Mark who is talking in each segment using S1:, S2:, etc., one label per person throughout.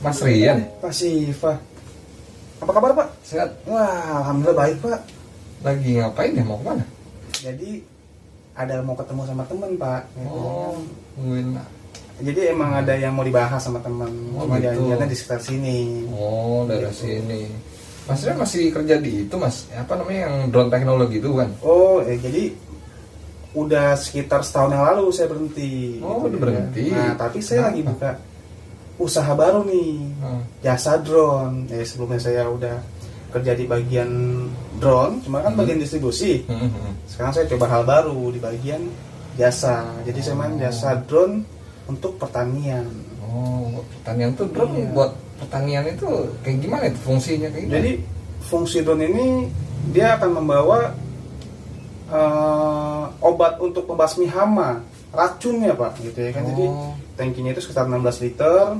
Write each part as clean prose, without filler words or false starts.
S1: Mas Rian.
S2: Pak Siva. Apa kabar Pak?
S1: Sehat.
S2: Wah, alhamdulillah baik Pak.
S1: Lagi ngapain ya? Mau kemana?
S2: Jadi ada mau ketemu sama temen Pak.
S1: Oh, nungguin.
S2: Jadi emang ada yang mau dibahas sama temen.
S1: Oh,
S2: Cuma
S1: gitu.
S2: janjiannya di sekitar sini.
S1: Oh, daerah
S2: Gitu.
S1: sini. Mas Rian masih kerja di itu, Mas? Apa namanya, yang drone teknologi itu kan?
S2: Oh, jadi udah sekitar setahun yang lalu saya berhenti.
S1: Oh,
S2: gitu
S1: udah berhenti.
S2: Nah, tapi saya lagi
S1: Kenapa?
S2: buka usaha baru nih. Jasa drone. Sebelumnya saya udah kerja di bagian drone, cuma kan bagian distribusi. Sekarang saya coba hal baru di bagian jasa. Jadi saya main jasa drone untuk pertanian.
S1: Oh, pertanian tuh drone
S2: Iya.
S1: buat pertanian itu kayak gimana itu fungsinya kayak gimana?
S2: Jadi fungsi drone ini dia akan membawa obat untuk pembasmi hama, racunnya Pak, gitu ya kan. Jadi
S1: Oh.
S2: tangkinya itu sekitar 16 liter.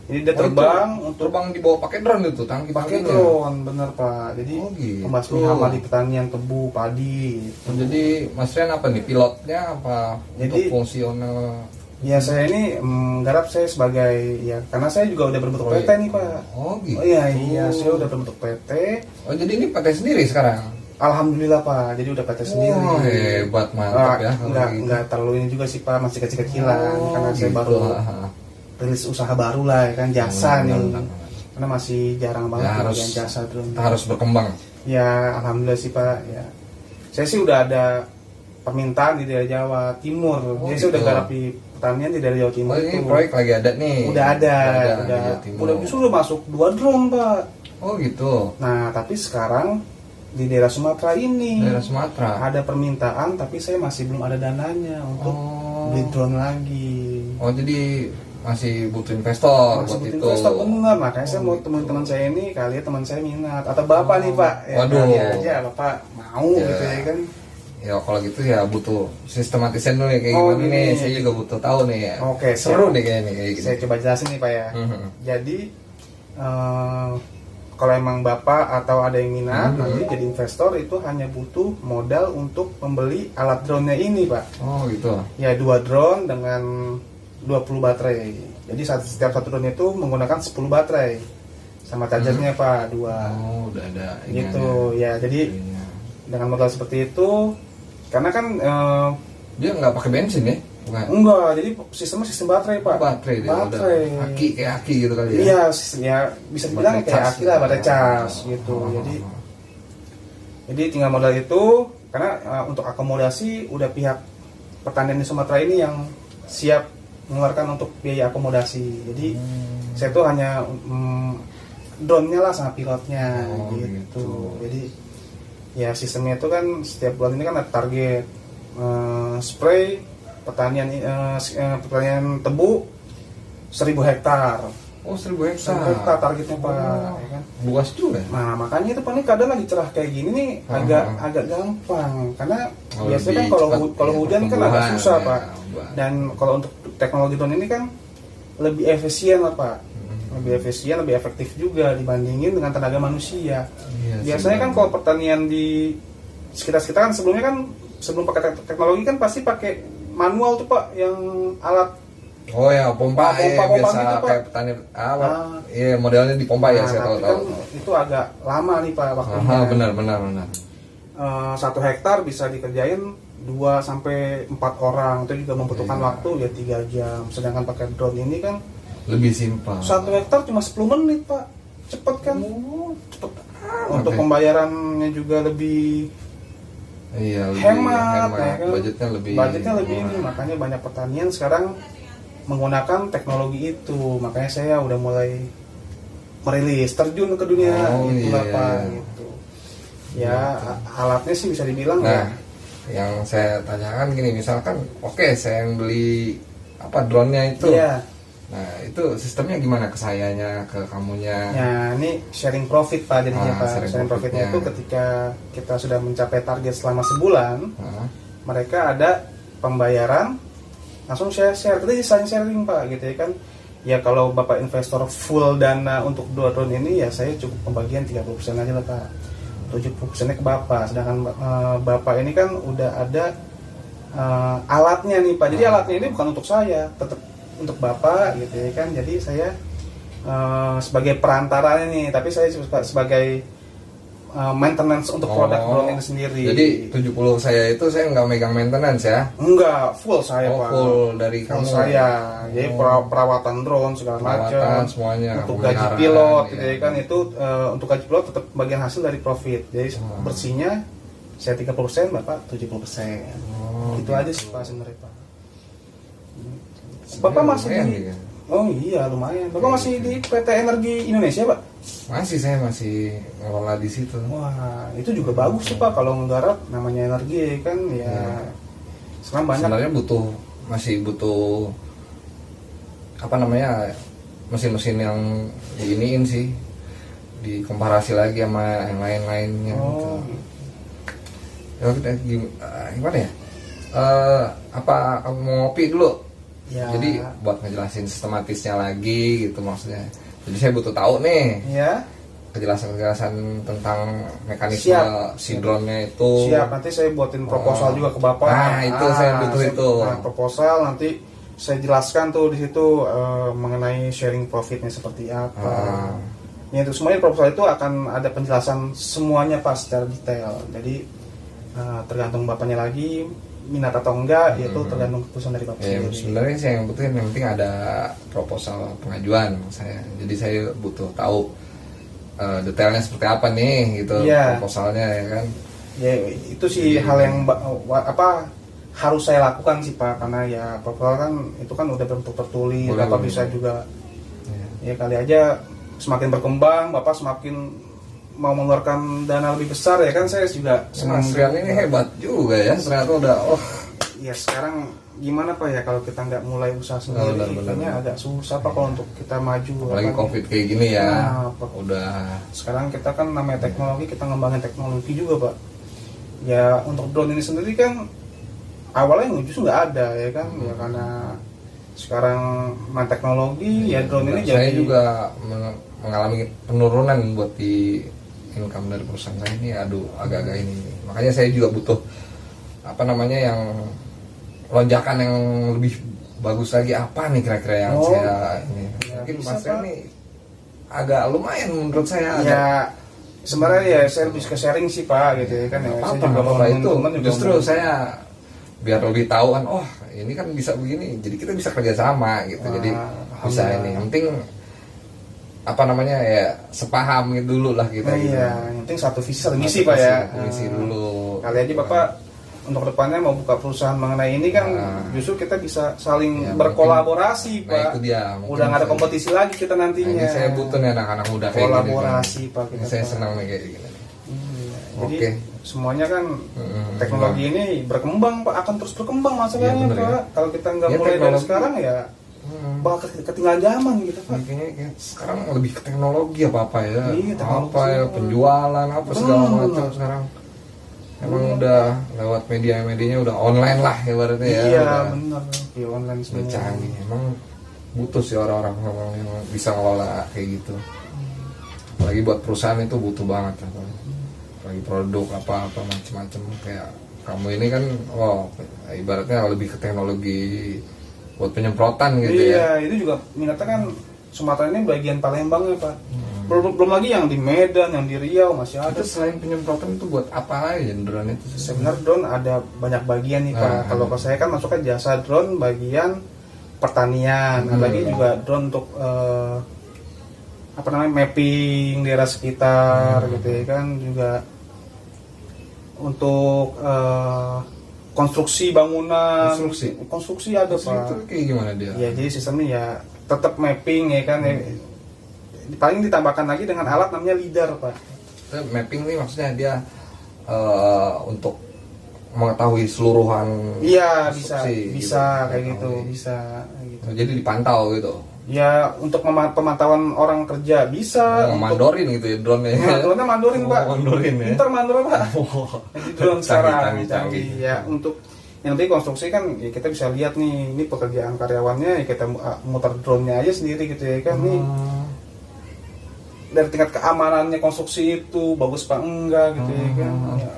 S2: Jadi dia
S1: Oh,
S2: terbang
S1: itu
S2: untuk
S1: terbang dibawa pakai drone itu,
S2: pakai
S1: tangki-tangkinya.
S2: drone, bener Pak. Jadi
S1: Oh, gitu.
S2: pembasmi hama di pertanian tebu, padi. Gitu.
S1: Oh, jadi Mas Rian apa nih, pilotnya apa untuk
S2: Jadi-
S1: fungsional?
S2: Ya saya ini garap saya sebagai ya karena saya juga udah berbentuk PT nih Pak.
S1: Oh gitu.
S2: Oh iya, saya udah berbentuk PT.
S1: Oh, jadi ini pakai sendiri sekarang?
S2: Alhamdulillah Pak, jadi udah PT sendiri.
S1: Oh, hebat, mantap ya. kalau gitu.
S2: Enggak terlalu ini juga sih Pak, masih kecil-kecilan
S1: Oh,
S2: karena saya
S1: gitu.
S2: baru rilis usaha baru lah ya kan, jasa nih.
S1: Benar.
S2: Karena masih jarang banget
S1: Ya,
S2: di
S1: harus-
S2: bagian jasa drone.
S1: Kita harus berkembang.
S2: Ya alhamdulillah sih Pak ya. Saya sih udah ada permintaan di daerah Jawa Timur.
S1: Oh,
S2: Jadi saya udah
S1: gitu.
S2: garap di pertanian di daerah Jawa Timur
S1: Oh, ini
S2: itu.
S1: proyek lagi ada nih.
S2: Udah ada,
S1: di Jawa Timur.
S2: udah justru udah masuk 2 drone Pak.
S1: Oh gitu.
S2: Nah tapi sekarang di daerah Sumatera ini
S1: Daerah Sumatera.
S2: ada permintaan tapi saya masih belum ada dananya untuk
S1: Oh.
S2: beli drone lagi.
S1: Oh, jadi masih butuh investor
S2: Masih
S1: buat
S2: butuh
S1: itu.
S2: investor, bener. Makanya saya
S1: Oh,
S2: mau
S1: gitu.
S2: teman-teman saya ini kali ya teman saya minat atau bapak nih Pak. Ya,
S1: Waduh.
S2: kali aja bapak mau
S1: Ya.
S2: gitu ya kan.
S1: Ya kalau gitu ya butuh sistematisan dulu ya kayak
S2: Oh,
S1: gimana
S2: gini.
S1: nih. Saya juga butuh tahu nih ya.
S2: Oke,
S1: Seru
S2: siap.
S1: nih kayaknya kayak gini.
S2: Saya coba jelasin nih Pak ya.
S1: Mhm.
S2: Jadi kalau emang bapak atau ada yang minat nanti jadi investor itu hanya butuh modal untuk membeli alat drone-nya ini Pak.
S1: Oh gitu.
S2: Ya 2 drone dengan 20 baterai. Jadi setiap satu drone itu menggunakan 10 baterai sama chargernya Pak 2.
S1: Oh, udah ada iniannya.
S2: Gitu ya. Jadi
S1: Ininya.
S2: dengan modal seperti itu karena kan
S1: Dia nggak pakai bensin ya? Bukan.
S2: enggak, jadi sistemnya sistem baterai Pak.
S1: Baterai dia
S2: Baterai.
S1: udah. Aki kayak aki gitu kali ya.
S2: Iya, sistemnya bisa dibilang
S1: Baterai
S2: kayak
S1: cas
S2: aki lah,
S1: gitu.
S2: baterai cas gitu.
S1: Oh.
S2: Jadi tinggal modal itu karena untuk akomodasi udah pihak pertanian di Sumatera ini yang siap mengeluarkan untuk biaya akomodasi. Jadi saya tuh hanya drone-nya lah sama pilotnya
S1: Oh,
S2: gitu.
S1: gitu.
S2: Jadi ya sistemnya itu kan setiap bulan ini kan ada target spray pertanian pertanian tebu 1000 hektar.
S1: Oh, 1000
S2: 1000
S1: hektar.
S2: hektar targetnya Pak,
S1: Oh.
S2: ya kan?
S1: Luas juga.
S2: Nah makanya itu paling kadang lagi cerah kayak gini nih agak gampang karena
S1: Oh,
S2: biasanya kan
S1: lebih
S2: kalau
S1: cepat
S2: kalau
S1: ya,
S2: hujan kan agak
S1: pertumbuhan,
S2: susah
S1: ya,
S2: Pak. Dan kalau untuk teknologi drone ini kan lebih efisien lah Pak, lebih efisien, lebih efektif juga dibandingin dengan tenaga manusia.
S1: Iya,
S2: Biasanya
S1: sih,
S2: kan kalau pertanian di sekitar kan sebelumnya kan sebelum pakai teknologi kan pasti pakai manual tuh Pak, yang alat.
S1: Oh ya, pompa,
S2: Pompa
S1: biasa
S2: gitu, Pak.
S1: kayak petani apa?
S2: Ah.
S1: Iya, modelnya dipompa ya,
S2: Nah,
S1: saya
S2: tapi
S1: tahu.
S2: kan itu agak lama nih Pak waktunya.
S1: Ah, benar.
S2: 1 hektar bisa dikerjain 2 sampai 4 orang, itu juga membutuhkan
S1: Iya.
S2: waktu ya 3 jam. Sedangkan pakai drone ini kan
S1: Lebih simpel.
S2: 1 hektar cuma 10 menit Pak, cepet kan?
S1: Oh, cepet
S2: Untuk
S1: ya.
S2: pembayarannya juga lebih
S1: Iya, lebih
S2: hemat, ya kan?
S1: budgetnya lebih
S2: ini, makanya banyak pertanian sekarang menggunakan teknologi itu. Makanya saya udah mulai merilis, terjun ke dunia
S1: Oh,
S2: itu
S1: iya,
S2: Pak
S1: iya.
S2: gitu. Ya alatnya sih bisa dibilang
S1: Nah,
S2: ya.
S1: yang saya tanyakan gini, misalkan oke, saya yang beli apa drone-nya itu.
S2: Iya.
S1: Nah, itu sistemnya gimana, ke sayanya, ke kamunya?
S2: Ya, ini sharing profit Pak jadinya Pak.
S1: sharing
S2: Sharing profitnya
S1: profitnya.
S2: itu ketika kita sudah mencapai target selama sebulan,
S1: Hah?
S2: mereka ada pembayaran langsung share. Kita saling sharing Pak gitu ya kan. Ya kalau Bapak investor full dana untuk 2 drone ini ya saya cukup pembagian 30% aja lah Pak. 70% ke Bapak. Sedangkan Bapak ini kan udah ada alatnya nih Pak. Jadi alatnya ini bukan untuk saya, tetap untuk Bapak gitu ya kan. Jadi saya sebagai perantaranya nih, tapi saya sebagai maintenance untuk produk drone ini sendiri.
S1: Jadi 70 saya itu saya nggak megang maintenance ya?
S2: Enggak, full saya Pak.
S1: Full dari
S2: Full
S1: kamu.
S2: saya. Jadi perawatan drone segala macam.
S1: Semuanya.
S2: Untuk gaji pilot,
S1: ya.
S2: gitu ya kan, itu untuk gaji pilot tetap bagian hasil dari profit. Jadi bersihnya saya 30%, Bapak 70%. Itu aja sih Pak sebenarnya Pak. Bapak masih
S1: lumayan,
S2: di...
S1: ya.
S2: Oh iya lumayan. Bapak masih di PT Energi Indonesia Pak?
S1: Saya masih ngelola di situ.
S2: Wah itu juga bagus sih Pak kalau nggarap namanya energi kan ya. Sekarang banyak.
S1: Sebenarnya masih butuh apa namanya mesin-mesin yang diiniin sih, dikomparasi lagi sama yang lain-lainnya.
S2: Oh.
S1: Gitu. Ya kita gimana ya? Apa kamu mau ngopi dulu?
S2: Ya.
S1: Jadi buat ngejelasin sistematisnya lagi gitu maksudnya. Jadi saya butuh tahu nih
S2: Ya.
S1: kejelasan tentang mekanisme
S2: Siap.
S1: si drone-nya itu.
S2: Siap, nanti saya buatin proposal juga ke Bapak.
S1: Nah, itu saya butuh itu.
S2: Nah, proposal nanti saya jelaskan tuh di situ mengenai sharing profitnya seperti apa. Ya itu semuanya proposal itu akan ada penjelasan semuanya Pak secara detail. Jadi tergantung Bapaknya lagi minat atau enggak, yaitu tergantung keputusan dari Bapak
S1: Ya,
S2: sendiri.
S1: sebenarnya saya yang penting ada proposal pengajuan saya. Jadi saya butuh tahu detailnya seperti apa nih gitu proposalnya ya kan.
S2: Ya itu sih hal yang harus saya lakukan sih Pak, karena ya proposal kan itu kan udah bentuk tertulis, Bapak bisa juga ya kali aja semakin berkembang Bapak semakin mau mengeluarkan dana lebih besar ya kan, saya juga
S1: Mas Rian ini hebat juga ya, ternyata udah
S2: ya sekarang gimana Pak ya kalau kita nggak mulai usaha sendiri kayaknya agak susah Pak kalau untuk kita maju.
S1: Apalagi COVID kayak gini ya.
S2: Udah sekarang kita kan namanya teknologi, kita ngembangin teknologi juga Pak. Ya untuk drone ini sendiri kan awalnya justru nggak ada ya kan, ya karena sekarang main teknologi ya drone ini
S1: saya
S2: jadi
S1: juga mengalami penurunan buat di income dari perusahaan saya ini, agak-agak ini. Makanya saya juga butuh apa namanya yang lonjakan yang lebih bagus lagi, apa nih kira-kira yang saya ini. Mungkin Mas ini agak lumayan menurut saya.
S2: Ya sebenarnya ya saya lebih ke sharing sih Pak gitu ya kan.
S1: Saya juga itu justru saya biar lebih tahu kan, ini kan bisa begini, jadi kita bisa kerjasama gitu. Jadi bisa ini. Yang penting apa namanya ya sepaham gitu dulu lah kita.
S2: Iya, yang penting satu visi satu misi Pak ya.
S1: Misi dulu.
S2: Kali aja Bapak untuk depannya mau buka perusahaan mengenai ini kan justru kita bisa saling berkolaborasi Pak.
S1: Nah itu dia.
S2: Udah nggak ada kompetisi lagi kita nantinya.
S1: Ini saya butuh nih anak-anak muda kayak gini.
S2: Kolaborasi Pak kita.
S1: Saya senang nih kayak gini.
S2: Jadi semuanya kan teknologi ini berkembang Pak, akan terus berkembang masalahnya Pak. Kalau kita nggak mulai dari sekarang ya bakal ketinggalan zaman gitu Pak.
S1: Kayaknya sekarang lebih ke teknologi apa ya.
S2: Apa
S1: ya penjualan apa segala macam sekarang. Emang udah lewat media-medianya udah online lah ibaratnya ya.
S2: Iya benar, di online semua.
S1: Canggih. Emang butuh sih orang-orang yang bisa ngelola kayak gitu. Apalagi buat perusahaan itu butuh banget. Apalagi produk apa-apa macam-macam kayak kamu ini kan, ibaratnya lebih ke teknologi buat penyemprotan gitu ya.
S2: Iya, itu juga minatnya kan Sumatera ini bagian Palembang ya Pak. Belum lagi yang di Medan, yang di Riau masih ada.
S1: Itu selain penyemprotan itu buat apa aja drone itu?
S2: Sebenarnya drone ada banyak bagian nih Pak. Kalau saya kan masuknya jasa drone bagian pertanian, ada lagi juga drone untuk mapping daerah sekitar gitu ya kan, juga untuk konstruksi bangunan, konstruksi ada Pak.
S1: Itu kayak gimana dia?
S2: Ya jadi sistemnya ya tetap mapping ya kan. Paling ditambahkan lagi dengan alat namanya lidar Pak.
S1: Mapping ini maksudnya dia untuk mengetahui seluruhan.
S2: Iya bisa
S1: gitu.
S2: kayak gitu, bisa gitu.
S1: Jadi dipantau gitu.
S2: Ya untuk pemantauan orang kerja bisa.
S1: Mandorin gitu ya drone-nya.
S2: Drone-nya mandorin Pak.
S1: Mandorin ya.
S2: Pintar mandorin Pak. Jadi drone sekarang
S1: canggih.
S2: Ya untuk yang nanti konstruksi kan ya kita bisa lihat nih, ini pekerjaan karyawannya ya kita muter drone-nya aja sendiri gitu ya kan nih. Dari tingkat keamanannya konstruksi itu bagus apa enggak gitu ya kan. Ya,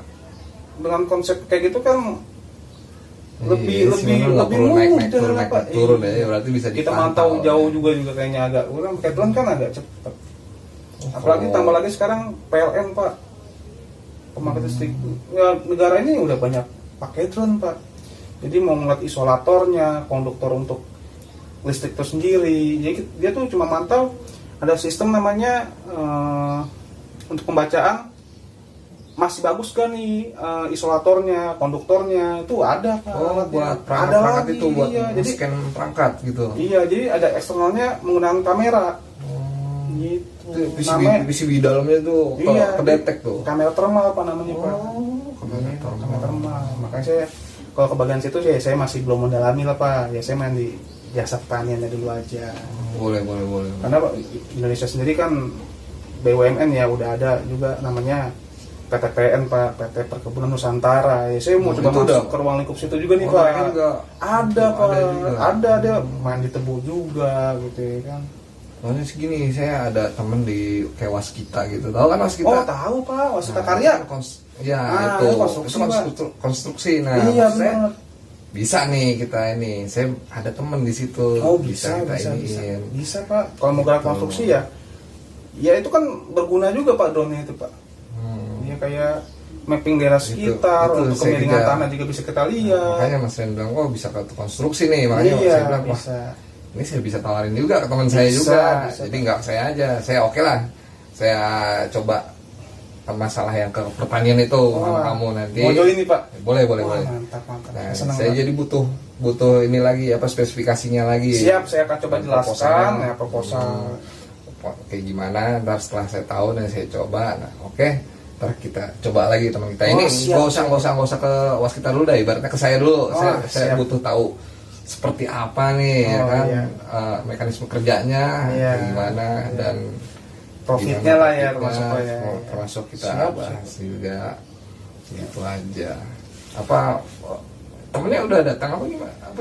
S2: dengan konsep kayak gitu kan lebih
S1: nggak perlu naik
S2: mudah
S1: turun,
S2: lah,
S1: naik
S2: Pak.
S1: turun
S2: Iya.
S1: ya, berarti bisa
S2: Kita
S1: dipantau.
S2: mantau jauh juga kayaknya agak kurang, pakai drone kan agak cepet. Apalagi
S1: kalau-
S2: tambah lagi sekarang PLN Pak, pembangkit listrik. Ya, negara ini udah banyak pakai drone Pak. Jadi mau ngeliat isolatornya, konduktor untuk listrik itu sendiri. Jadi dia tuh cuma mantau, ada sistem namanya untuk pembacaan masih bagus kan nih isolatornya, konduktornya itu ada Pak.
S1: Oh,
S2: alatnya.
S1: buat
S2: ada
S1: perangkat
S2: lagi,
S1: itu buat
S2: iya. Jadi
S1: scan perangkat gitu.
S2: iya, jadi ada eksternalnya menggunakan kamera.
S1: Oh.
S2: Gitu.
S1: Itu
S2: Namanya
S1: PCB dalamnya tuh
S2: iya,
S1: kedetek tuh.
S2: kamera thermal apa namanya Pak?
S1: Oh, kamera
S2: Iya,
S1: thermal.
S2: kamera thermal. Makanya saya kalau ke bagian situ saya masih belum mendalami lah Pak. Ya saya main di jasa pertaniannya dulu aja.
S1: Boleh.
S2: Karena Pak, Indonesia sendiri kan BUMN ya udah ada juga namanya PTPN Pak, PT Perkebunan Nusantara. Ya saya mau
S1: Oh,
S2: coba
S1: itu
S2: masuk
S1: udah.
S2: ke ruang lingkup situ juga nih
S1: Oh,
S2: Pak.
S1: mereka juga.
S2: Ada
S1: Oh,
S2: Pak,
S1: juga.
S2: ada dia main di Tebu juga gitu ya kan.
S1: Soalnya segini, saya ada temen di kayak Waskita gitu. Tahu kan Waskita?
S2: Oh tahu Pak, Wasita Karya.
S1: Ya
S2: Ah,
S1: itu
S2: konstruksi,
S1: konstruksi. Nah,
S2: Iya
S1: maksud saya,
S2: benar.
S1: bisa nih kita ini. Saya ada temen di situ.
S2: Oh bisa
S1: kita
S2: bisa
S1: iniin.
S2: bisa Pak. Kalau mau gerak konstruksi ya, ya itu kan berguna juga Pak drone itu Pak.
S1: Hmm.
S2: Dia kayak mapping daerah sekitar
S1: itu
S2: untuk
S1: saya
S2: kemiringan
S1: juga.
S2: tanah juga bisa kita lihat.
S1: Makanya Mas Ren bilang, oh bisa ke konstruksi nih. Makanya
S2: Iya
S1: saya bilang, wah
S2: bisa.
S1: ini saya bisa tawarin juga ke teman saya
S2: Bisa,
S1: juga.
S2: bisa.
S1: Jadi nggak saya aja, saya oke lah. Saya coba masalah yang ke pertanian itu sama kamu nanti.
S2: Mau join nih Pak.
S1: Boleh.
S2: Wah, mantap.
S1: Nah,
S2: Senang,
S1: saya
S2: Pak.
S1: jadi butuh ini lagi apa spesifikasinya lagi.
S2: Siap, saya akan coba
S1: Dan
S2: jelaskan
S1: proposalnya.
S2: ya proposal.
S1: Kayak gimana, ntar setelah saya tahu dan saya coba, nah oke, ntar kita coba lagi teman kita ini.
S2: siap,
S1: Nggak usah ke Waskita dulu dah, ibaratnya ke saya dulu. Saya
S2: siap.
S1: butuh tahu seperti apa nih, ya
S2: Oh,
S1: kan,
S2: iya.
S1: mekanisme kerjanya,
S2: Iya,
S1: kayak gimana
S2: iya.
S1: dan
S2: Profitnya
S1: gimana
S2: lah ya
S1: profitnya,
S2: termasuk Pak ya.
S1: termasuk kita
S2: Siap,
S1: bahas juga, gitu aja. Apa temennya udah datang apa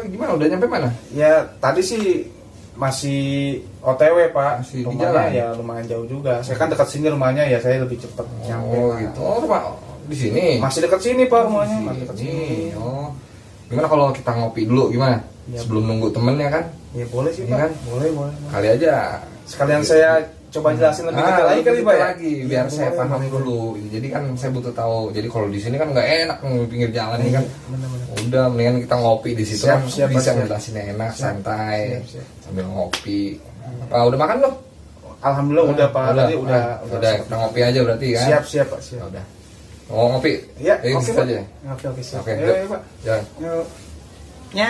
S1: gimana? Udah nyampe mana?
S2: Ya tadi sih masih OTW Pak.
S1: Masih di
S2: Rumahnya
S1: jalan?
S2: ya lumayan jauh juga. Saya kan dekat sini rumahnya ya saya lebih cepat nyampe.
S1: Oh
S2: Pak.
S1: gitu. Oh rumah di sini.
S2: Masih dekat sini Pak rumahnya,
S1: Di
S2: masih dekat
S1: sini.
S2: sini.
S1: Oh. Gimana kalau kita ngopi dulu gimana?
S2: Ya,
S1: Sebelum nunggu temennya kan?
S2: Ya boleh sih
S1: Iya
S2: Pak.
S1: kan?
S2: Boleh.
S1: Kali aja.
S2: Sekalian saya coba jelasin lebih detail lagi kali Pak ya.
S1: lagi biar
S2: Iya,
S1: saya
S2: boleh,
S1: paham
S2: boleh.
S1: dulu. Jadi kan saya butuh tahu. Jadi kalau di sini kan nggak enak di pinggir jalan nih kan.
S2: Bener-bener.
S1: Udah mendingan kita ngopi di situ
S2: Siap,
S1: kan
S2: siap,
S1: bisa
S2: siap.
S1: ngejelasinnya enak,
S2: Siap,
S1: santai
S2: siap.
S1: sambil ngopi. Apa udah makan belum?
S2: Alhamdulillah udah Pak. Tadi udah
S1: kita ngopi aja berarti kan?
S2: Siap Pak, siap.
S1: Ya udah. Mau ngopi?
S2: Ya,
S1: Jadi
S2: oke
S1: di situ
S2: Pak.
S1: aja.
S2: Oke siap.
S1: Oke,
S2: Yuk,
S1: yuk.
S2: yuk, Pak.
S1: Jalan.
S2: Yuk. Nya.